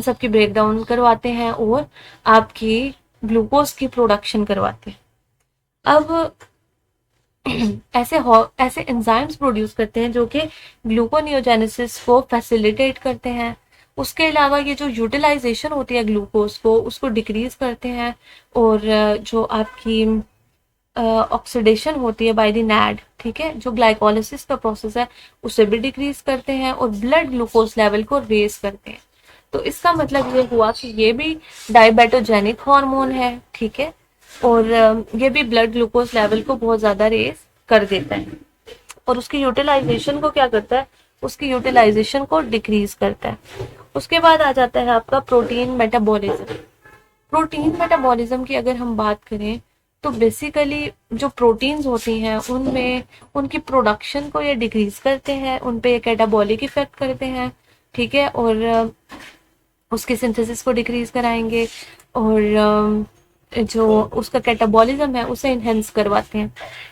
सब की ब्रेकडाउन करवाते हैं और आपकी ग्लूकोज की प्रोडक्शन करवाते हैं। अब ऐसे एंजाइम्स प्रोड्यूस करते हैं जो कि ग्लूकोनियोजेनेसिस को फैसिलिटेट करते हैं। उसके अलावा ये जो यूटिलाइजेशन होती है ग्लूकोज को, उसको डिक्रीज करते हैं, और जो आपकी ऑक्सीडेशन होती है बाय द नैड, ठीक है, जो ग्लाइकोलिसिस का प्रोसेस है उसे भी डिक्रीज करते हैं और ब्लड ग्लूकोज लेवल को रेज करते हैं। तो इसका मतलब ये हुआ कि ये भी डायबेटोजेनिक हार्मोन है, ठीक है, और ये भी ब्लड ग्लूकोज लेवल को बहुत ज्यादा रेज कर देता है, और उसकी यूटिलाइजेशन को क्या करता है, उसकी यूटिलाइजेशन को डिक्रीज करता है। उसके बाद आ जाता है आपका प्रोटीन मेटाबॉलिज्म। प्रोटीन मेटाबॉलिज्म की अगर हम बात करें तो बेसिकली जो प्रोटीन्स होती हैं उनमें उनकी प्रोडक्शन को ये डिक्रीज करते हैं, उन पे ये कैटाबॉलिक इफेक्ट करते हैं, ठीक है, और उसके सिंथेसिस को डिक्रीज कराएंगे, और जो उसका कैटाबॉलिज्म है उसे इनहेंस करवाते हैं।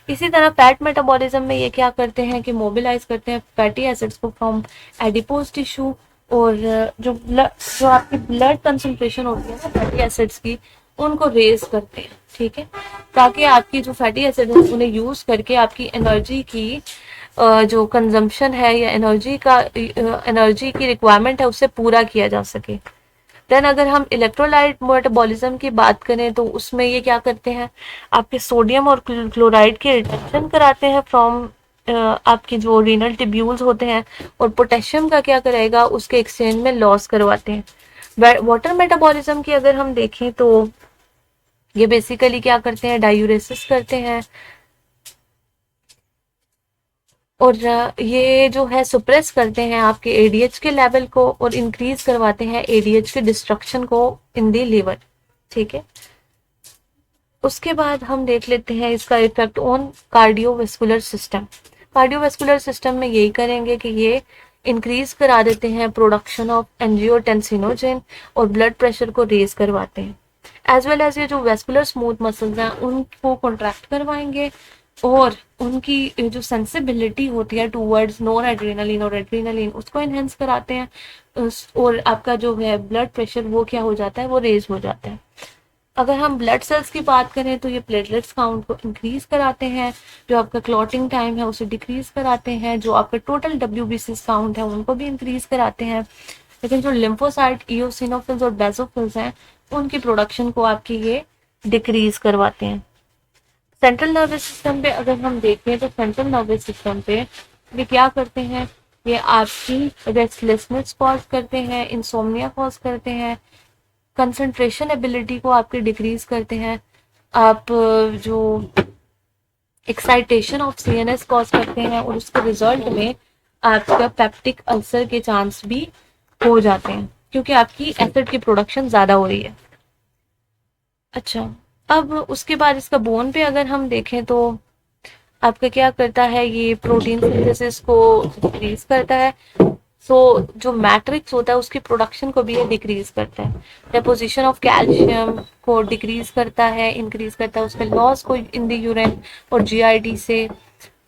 इसी तरह फैट मेटाबॉलिज्म में ये क्या करते हैं कि मोबिलाइज करते हैं फैटी एसिड्स को फ्रॉम एडिपोज टिश्यू, और जो आपकी ब्लड कंसंट्रेशन होती है ना फैटी एसिड्स की, उनको रेज करते हैं, ठीक है, ताकि आपकी जो फैटी एसिड है उन्हें यूज करके आपकी एनर्जी की जो कंजम्पशन है या एनर्जी की रिक्वायरमेंट है उससे पूरा किया जा सके। देन अगर हम इलेक्ट्रोलाइट मेटाबॉलिज्म की बात करें तो उसमें ये क्या करते हैं, आपके सोडियम और क्लोराइड की रिडक्शन कराते हैं फ्रॉम आपके जो रीनल टिब्यूल्स होते हैं, और पोटेशियम का क्या करेगा, उसके एक्सचेंज में लॉस करवाते हैं। वाटर मेटाबॉलिज्म की अगर हम देखें तो ये बेसिकली क्या करते हैं, डायूरेसिस करते हैं, और ये जो है सुप्रेस करते हैं आपके एडीएच के लेवल को, और इंक्रीज करवाते हैं एडीएच के डिस्ट्रक्शन को इन दी लिवर, ठीक है। उसके बाद हम देख लेते हैं इसका effect on cardiovascular system. Cardiovascular system में यही करेंगे कि ये इंक्रीज करा देते हैं प्रोडक्शन ऑफ एंजियोटेंसिनोजेन, और ब्लड प्रेशर को रेज करवाते हैं, एज वेल एज ये जो वेस्कुलर स्मूथ मसल्स हैं उनको कॉन्ट्रैक्ट करवाएंगे, और उनकी जो सेंसिबिलिटी होती है टूवर्ड्स नॉन एड्रेनालिन और एड्रेनालिन उसको इनहेंस कराते हैं, और आपका जो है ब्लड प्रेशर वो क्या हो जाता है, वो रेज हो जाता है। अगर हम ब्लड सेल्स की बात करें तो ये प्लेटलेट्स काउंट को इंक्रीज कराते हैं, जो आपका क्लॉटिंग टाइम है उसे डिक्रीज कराते हैं, जो आपका टोटल डब्ल्यूबीसी काउंट है उनको भी इंक्रीज कराते हैं। लेकिन जो लिम्फोसाइट, इओसिनोफिल्स और बेसोफिल्स हैं उनकी प्रोडक्शन को आपकी ये डिक्रीज करवाते हैं। सेंट्रल नर्वस सिस्टम पे अगर हम देखें तो सेंट्रल नर्वस सिस्टम पे ये क्या करते हैं, ये आपकी रेस्टलेसनेस कॉज करते हैं, इंसोम्निया कॉज करते हैं, कंसंट्रेशन एबिलिटी को आपके डिक्रीज करते हैं, आप जो एक्साइटेशन ऑफ सीएनएस कॉज करते हैं, और उसके रिजल्ट में आपका पेप्टिक अल्सर के चांस भी हो जाते हैं क्योंकि आपकी एसिड की प्रोडक्शन ज्यादा हो रही है। अच्छा, अब उसके बाद इसका बोन पे अगर हम देखें तो आपका क्या करता है, ये प्रोटीन सिंथेसिस को डिक्रीज करता है, सो जो मैट्रिक्स होता है उसकी प्रोडक्शन को भी ये डिक्रीज करता है, डेपोजिशन ऑफ कैल्शियम को डिक्रीज करता है, इंक्रीज करता है उसके लॉस को इन द यूरिन और जीआईडी से।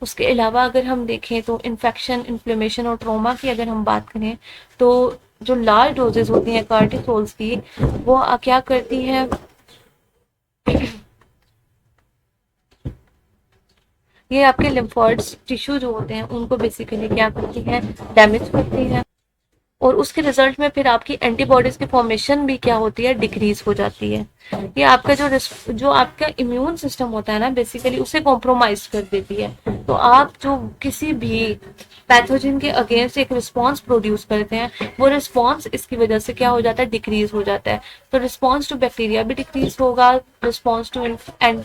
उसके अलावा अगर हम देखें तो इन्फेक्शन, इन्फ्लेमेशन और ट्रोमा की अगर हम बात करें तो जो लार्ज डोजेज होती हैं कार्टिसोल्स की, वो क्या करती हैं, ये आपके लिम्फोइड्स टिश्यू जो होते हैं उनको बेसिकली क्या करती हैं, डैमेज करती हैं, और उसके रिजल्ट में फिर आपकी एंटीबॉडीज की फॉर्मेशन भी क्या होती है, डिक्रीज हो जाती है। ये आपका जो आपका इम्यून सिस्टम होता है ना बेसिकली उसे कॉम्प्रोमाइज कर देती है, तो आप जो किसी भी पैथोजन के अगेंस्ट एक रिस्पॉन्स प्रोड्यूस करते हैं वो रिस्पॉन्स इसकी वजह से क्या हो जाता है, डिक्रीज हो जाता है। तो रिस्पॉन्स टू बैक्टीरिया भी डिक्रीज होगा, रिस्पॉन्स टू एंड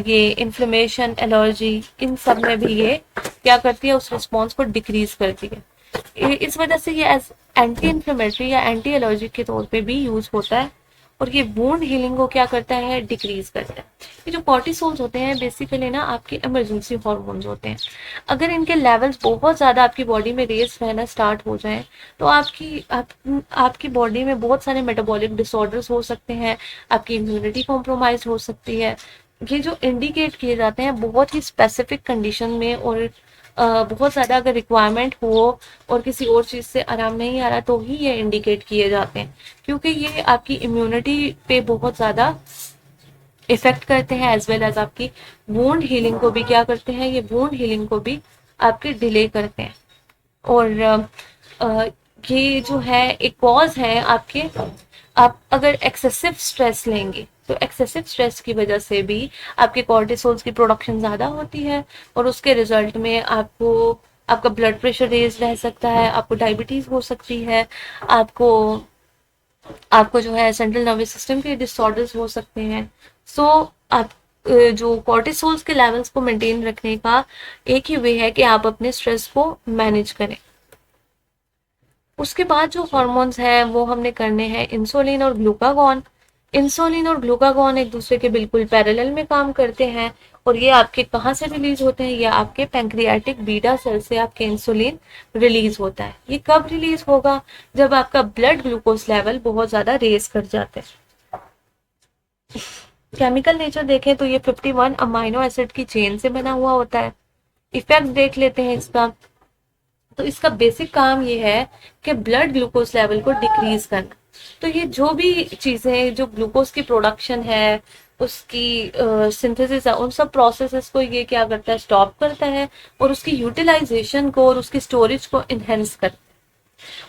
ये इन्फ्लेमेशन, एलर्जी, इन सब में भी ये क्या करती है, उस रिस्पॉन्स को डिक्रीज करती है। इस वजह से ये एज एंटी इन्फ्लेमेटरी या एंटी एलर्जिक के तौर पे भी यूज होता है, और ये वुंड हीलिंग को क्या करता है, डिक्रीज करता है। ये जो कॉर्टिसोल्स होते हैं बेसिकली ना आपके इमरजेंसी हार्मोन्स होते हैं, अगर इनके लेवल्स बहुत ज़्यादा आपकी बॉडी में रेस रहना स्टार्ट हो जाएं तो आपकी बॉडी में बहुत सारे मेटाबॉलिक डिसऑर्डर्स हो सकते हैं, आपकी इम्यूनिटी कॉम्प्रोमाइज हो सकती है। ये जो इंडिकेट किए जाते हैं बहुत ही स्पेसिफिक कंडीशन में, और बहुत ज़्यादा अगर रिक्वायरमेंट हो और किसी और चीज़ से आराम नहीं आ रहा तो ही ये इंडिकेट किए जाते हैं, क्योंकि ये आपकी इम्यूनिटी पे बहुत ज़्यादा इफेक्ट करते हैं, एज वेल एज आपकी वुंड हीलिंग को भी क्या करते हैं, ये वुंड हीलिंग को भी आपके डिले करते हैं। और ये जो है एक कॉज है आपके, आप अगर एक्सेसिव स्ट्रेस लेंगे तो एक्सेसिव स्ट्रेस की वजह से भी आपके कॉर्टिसोल्स की प्रोडक्शन ज़्यादा होती है, और उसके रिजल्ट में आपका ब्लड प्रेशर रेज रह सकता है, आपको डायबिटीज़ हो सकती है, आपको आपको जो है सेंट्रल नर्वस सिस्टम के डिसऑर्डर्स हो सकते हैं। सो आप जो कॉर्टिसोल्स के लेवल्स को मेंटेन रखने का एक ही वे है कि आप अपने स्ट्रेस को मैनेज करें। उसके बाद जो हॉर्मोन्स हैं वो हमने करने हैं इंसुलिन और ग्लूकागॉन। इंसुलिन और ग्लूकागॉन एक दूसरे के बिल्कुल पैरेलल में काम करते हैं, और ये आपके कहाँ से रिलीज होते हैं, ये आपके पैंक्रियाटिक बीटा सेल से आपके इंसुलिन रिलीज होता है। ये कब रिलीज होगा, जब आपका ब्लड ग्लूकोज लेवल बहुत ज्यादा रेज कर जाते हैं। केमिकल नेचर देखें तो ये 51 अमाइनो एसिड की चेन से बना हुआ होता है। इफेक्ट देख लेते हैं इसका। तो इसका बेसिक काम ये है कि ब्लड ग्लूकोज लेवल को डिक्रीज करना। तो ये जो भी चीजें जो ग्लूकोज की प्रोडक्शन है, उसकी सिंथेसिस है, उन सब प्रोसेसेस को ये क्या करता है, स्टॉप करता है, और उसकी यूटिलाइजेशन को और उसकी स्टोरेज को इनहेंस करता है,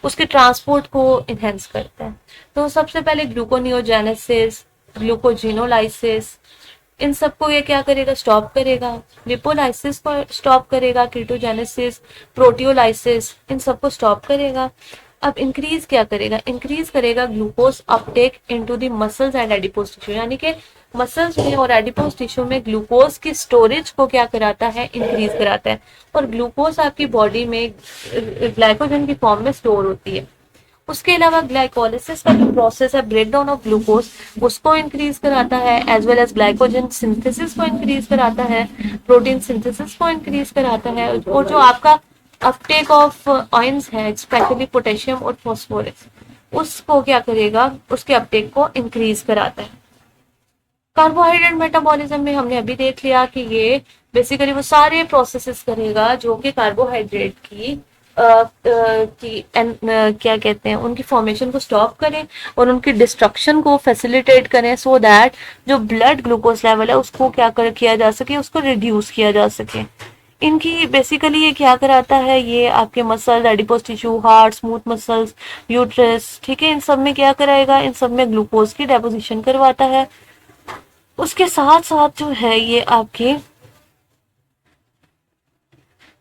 उसके ट्रांसपोर्ट को इनहेंस करता है। तो सबसे पहले ग्लूकोनियोजेनेसिस, ग्लूकोजिनोलाइसिस, इन सबको ये क्या करेगा, स्टॉप करेगा। लिपोलाइसिस को स्टॉप करेगा, कीटोजेनेसिस, प्रोटियोलाइसिस, इन सबको स्टॉप करेगा। अब इंक्रीज क्या करेगा, इंक्रीज करेगा glucose Uptake into the muscles and adipose tissue, यानी कि मसल्स में और एडिपोज टिश्यू में ग्लूकोज की स्टोरेज को क्या कराता है, इंक्रीज कराता है। और ग्लूकोज आपकी बॉडी में ग्लाइकोजन की फॉर्म में स्टोर होती है। उसके अलावा ग्लाइकोलिसिस का जो प्रोसेस है, ब्रेक डाउन ऑफ ग्लूकोज, उसको इंक्रीज कराता है, as well as glycogen synthesis को इंक्रीज कराता है, प्रोटीन सिंथेसिस को इंक्रीज कराता है, और जो आपका अपटेक ऑफ आयंस है, स्पेशली पोटेशियम और फॉस्फोरस, उसको क्या करेगा, उसके अपटेक को इंक्रीज कराता है। कार्बोहाइड्रेट मेटाबॉलिज्म में हमने अभी देख लिया कि ये बेसिकली वो सारे प्रोसेसेस करेगा जो कि कार्बोहाइड्रेट की क्या कहते हैं, उनकी फॉर्मेशन को स्टॉप करें और उनकी डिस्ट्रक्शन को फैसिलिटेट करें, सो दैट जो ब्लड ग्लूकोज लेवल है उसको क्या किया जा सके, उसको रिड्यूस किया जा सके। इनकी बेसिकली ये क्या कराता है, ये आपके muscle, adipose tissue, heart, smooth muscles, uterus, ठीक है, इन सब में क्या कराएगा, इन सब में ग्लूकोज की डेपोजिशन करवाता है। उसके साथ साथ जो है ये आपके,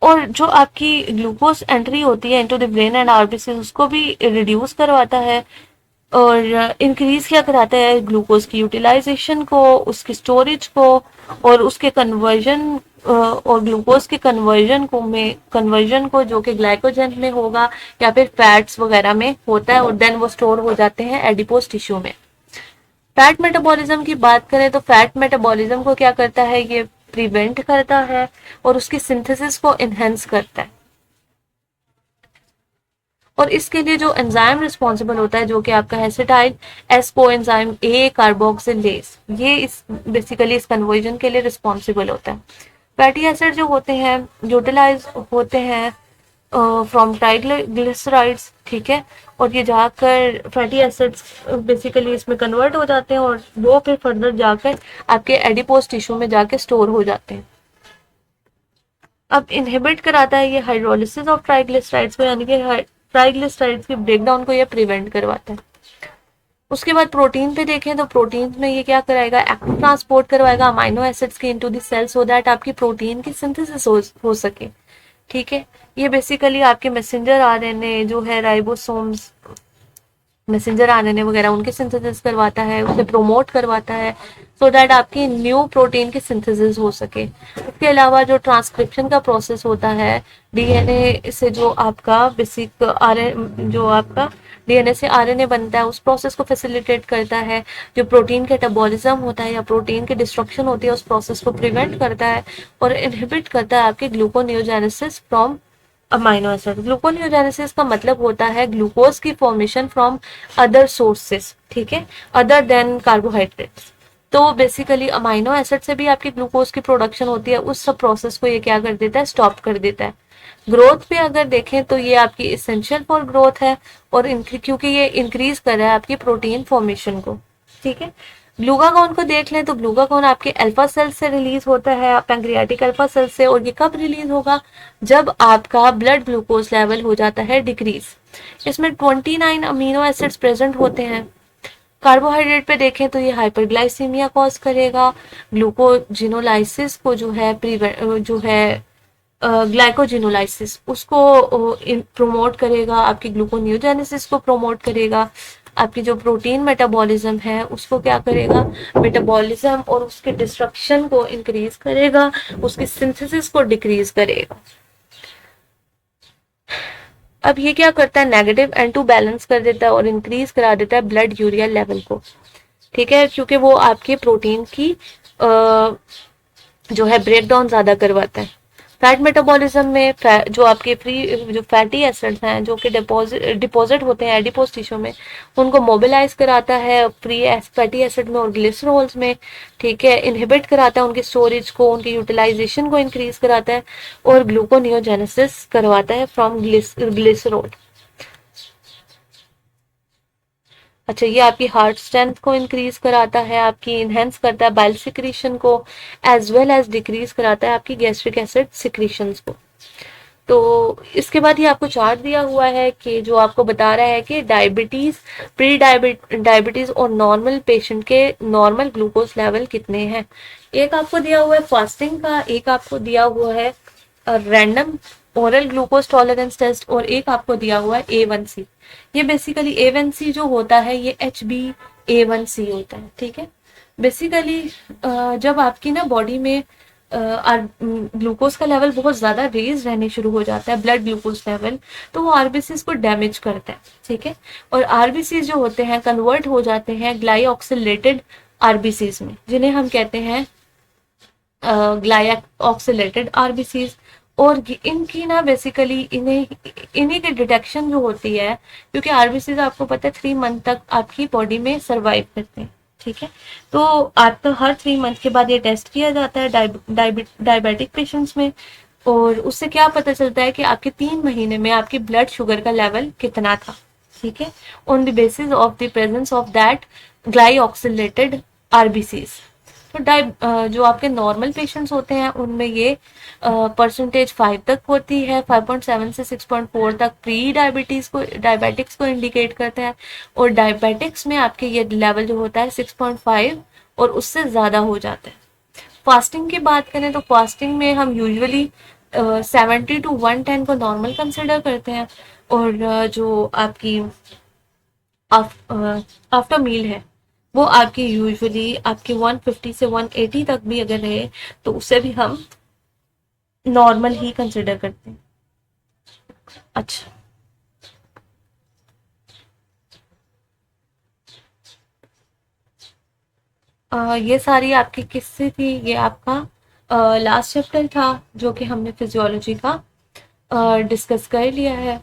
और जो आपकी ग्लूकोज एंट्री होती है into the brain and RBC, उसको भी रिड्यूस करवाता है। और इंक्रीज क्या कराता है, ग्लूकोज की यूटिलाइजेशन को, उसकी स्टोरेज को, और उसके कन्वर्जन, और ग्लूकोज के कन्वर्जन को जो कि ग्लाइकोजन में होगा या फिर फैट्स वगैरह में होता है, और देन वो स्टोर हो जाते हैं एडिपोज टिश्यू में। फैट मेटाबॉलिज्म की बात करें तो फैट मेटाबॉलिज्म को क्या करता है, ये प्रिवेंट करता है और उसकी सिंथेसिस को इनहेंस करता है। और इसके लिए जो एंजाइम रिस्पॉन्सिबल होता है, जो कि आपका acetyl S coenzyme A carboxylase, ये इस बेसिकली इस कन्वर्जन के लिए रिस्पॉन्सिबल होता है। फैटी एसिड जो होते हैं यूटिलाइज होते हैं फ्रॉम ट्राइग्लिसराइड्स, ठीक है, और ये जाकर फैटी एसिड्स बेसिकली इसमें कन्वर्ट हो जाते हैं और वो फिर फर्दर जाकर आपके एडिपोज टिश्यू में जाके स्टोर हो जाते हैं। अब इनहिबिट कराता है ये हाइड्रोलिसिस ऑफ ट्राइग्लिसराइड्स को, यानी कि ट्राइग्लिसराइड्स की ब्रेकडाउन को ये प्रिवेंट करवाता है। उसके बाद प्रोटीन पे देखें तो प्रोटीन में ये क्या कराएगा, एक्टिव ट्रांसपोर्ट करवाएगा अमाइनो एसिड्स की into the cell, so that आपकी प्रोटीन की सिंथेसिस हो सके, ठीक है। ये बेसिकली आपके मैसेंजर आरएनए जो है, राइबोसोम्स, मैसेंजर आरएनए वगैरह, उनके सिंथेसिस करवाता है, उसे प्रोमोट करवाता है, सो दैट आपकी न्यू प्रोटीन की सिंथेसिस हो सके। इसके अलावा जो ट्रांसक्रिप्शन का प्रोसेस होता है, डीएनए से जो आपका बेसिक आरएनए, जो आपका डीएनए से आरएनए बनता है, उस प्रोसेस को फैसिलिटेट करता है। जो प्रोटीन कैटाबॉलिज्म होता है या प्रोटीन की डिस्ट्रक्शन होती है, उस प्रोसेस को प्रिवेंट करता है और इनहिबिट करता है आपके gluconeogenesis from amino acid. Gluconeogenesis का मतलब होता है ग्लूकोज की फॉर्मेशन फ्रॉम अदर सोर्सेस, ठीक है, अदर देन कार्बोहाइड्रेट्स। तो बेसिकली अमाइनो एसिड से भी आपकी ग्लूकोज की प्रोडक्शन होती है, उस सब प्रोसेस को ये क्या कर देता है, स्टॉप कर देता है। ग्रोथ पे अगर देखें तो ये आपकी इसेंशियल फॉर ग्रोथ है, और क्योंकि ये इंक्रीज कर रहा है आपकी प्रोटीन फॉर्मेशन को, ठीक है। ग्लूकागॉन को देख लें तो ग्लूकागॉन आपके अल्फा सेल से रिलीज होता है, पैंक्रियाटिक अल्फा सेल से, और ये कब रिलीज होगा, जब आपका ब्लड ग्लूकोज लेवल हो जाता है डिक्रीज। इसमें 29 अमीनो एसिड्स प्रेजेंट होते हैं। कार्बोहाइड्रेट पे देखें तो ये हाइपरग्लाइसीमिया कॉज करेगा, ग्लूकोजिनोलाइसिस को जो है ग्लाइकोजिनोलाइसिस उसको प्रोमोट करेगा, आपकी ग्लूकोनियोजेनेसिस को प्रोमोट करेगा, आपकी जो प्रोटीन मेटाबॉलिज्म है उसको क्या करेगा, मेटाबॉलिज्म और उसके डिस्ट्रक्शन को इंक्रीज करेगा, उसकी सिंथेसिस को डिक्रीज करेगा। अब ये क्या करता है, नेगेटिव N2 बैलेंस कर देता है और इंक्रीज करा देता है ब्लड यूरिया लेवल को, ठीक है, क्योंकि वो आपके प्रोटीन की जो है ब्रेक डाउन ज्यादा करवाता है। फैट मेटाबॉलिज्म में जो आपके फ्री जो फैटी एसिड्स हैं जो कि डिपॉजिट होते हैं एडिपोज टिश्यू में, उनको मोबिलाइज कराता है फ्री फैटी एसिड में और ग्लिसरॉल्स में, ठीक है, इनहिबिट कराता है उनकी स्टोरेज को, उनकी यूटिलाइजेशन को इंक्रीज कराता है और ग्लूकोनियोजेनेसिस करवाता है फ्रॉम ग्लिसरॉल। अच्छा, ये आपकी हार्ट स्ट्रेंथ को इंक्रीज कराता है, आपकी इनहेंस करता है बाइल सिक्रीशन को, एज वेल एज डिक्रीज कराता है आपकी गैस्ट्रिक एसिड सिक्रीशंस को। तो इसके बाद ये आपको चार्ट दिया हुआ है कि जो आपको बता रहा है कि डायबिटीज, प्री डायबिटीज और नॉर्मल पेशेंट के नॉर्मल ग्लूकोज लेवल कितने हैं। एक आपको दिया हुआ है फास्टिंग का, एक आपको दिया हुआ है random oral glucose tolerance test और एक आपको दिया हुआ है A1C। ये बेसिकली A1C जो होता है ये HbA1c होता है, ठीक है। बेसिकली जब आपकी ना बॉडी में ग्लूकोज का लेवल बहुत ज्यादा रेज रहने शुरू हो जाता है, ब्लड ग्लूकोज लेवल, तो वो आरबीसीज को डैमेज करता है, ठीक है। और आरबीसीज जो होते हैं कन्वर्ट हो जाते हैं ग्लाइऑक्सिलेटेड आरबीसीज में, जिन्हें हम कहते हैं ग्लाइऑक्सिलेटेड आरबीसीज। और इनकी ना बेसिकली इन्हीं की डिटेक्शन जो होती है, क्योंकि आरबीसीज आपको पता है 3 मंथ तक आपकी बॉडी में सरवाइव करते हैं, ठीक है। तो आपका हर 3 मंथ के बाद ये टेस्ट किया जाता है डायबिटिक पेशेंट्स में, और उससे क्या पता चलता है कि आपके 3 महीने में आपकी ब्लड शुगर का लेवल कितना था, ठीक है, on the basis of the presence of that glyoxylated RBCs. तो जो आपके नॉर्मल पेशेंट्स होते हैं उनमें ये परसेंटेज 5 तक होती है, 5.7 से 6.4 तक प्री डायबिटिक्स को इंडिकेट करता है, और डायबिटिक्स में आपके ये लेवल जो होता है 6.5 और उससे ज़्यादा हो जाता है। फास्टिंग की बात करें तो फास्टिंग में हम यूजुअली 70 to 110 को नॉर्मल कंसिडर करते हैं, और जो आपकी आफ्टर मील है वो आपकी यूजुअली आपकी 150 से 180 तक भी अगर रहे तो उसे भी हम नॉर्मल ही कंसिडर करते हैं। अच्छा, ये सारी आपकी किससे थी, ये आपका लास्ट चैप्टर था जो कि हमने फिजियोलॉजी का डिस्कस कर लिया है।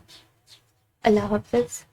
अल्लाह हाफिज।